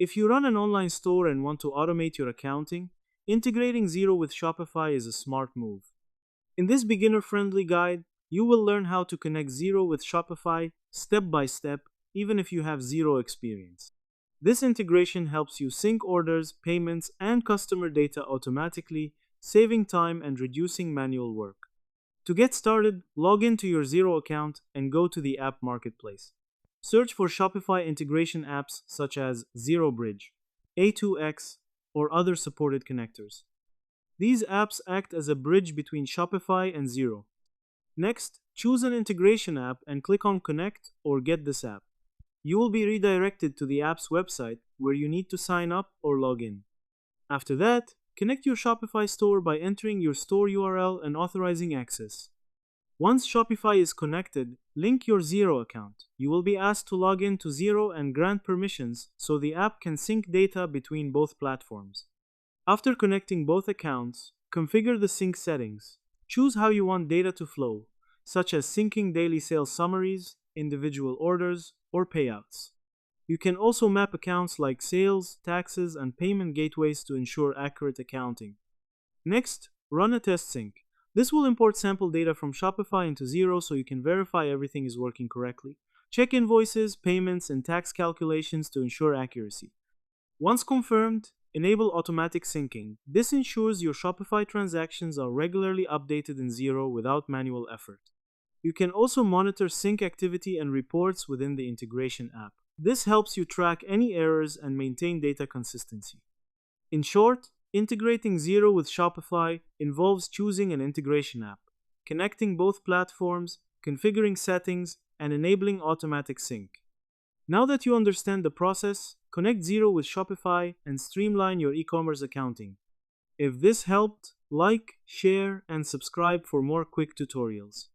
If you run an online store and want to automate your accounting, integrating Xero with Shopify is a smart move. In this beginner-friendly guide, you will learn how to connect Xero with Shopify step by step, even if you have zero experience. This integration helps you sync orders, payments, and customer data automatically, saving time and reducing manual work. To get started, log into your Xero account and go to the app marketplace. Search for Shopify integration apps such as Xero Bridge, A2X, or other supported connectors. These apps act as a bridge between Shopify and Xero. Next, choose an integration app and click on Connect or Get this app. You will be redirected to the app's website where you need to sign up or log in. After that, connect your Shopify store by entering your store URL and authorizing access. Once Shopify is connected, link your Xero account. You will be asked to log in to Xero and grant permissions so the app can sync data between both platforms. After connecting both accounts, configure the sync settings. Choose how you want data to flow, such as syncing daily sales summaries, individual orders, or payouts. You can also map accounts like sales, taxes, and payment gateways to ensure accurate accounting. Next, run a test sync. This will import sample data from Shopify into Xero so you can verify everything is working correctly. Check invoices, payments, and tax calculations to ensure accuracy. Once confirmed, enable automatic syncing. This ensures your Shopify transactions are regularly updated in Xero without manual effort. You can also monitor sync activity and reports within the integration app. This helps you track any errors and maintain data consistency. In short, integrating Xero with Shopify involves choosing an integration app, connecting both platforms, configuring settings, and enabling automatic sync. Now that you understand the process, connect Xero with Shopify and streamline your e-commerce accounting. If this helped, like, share, and subscribe for more quick tutorials.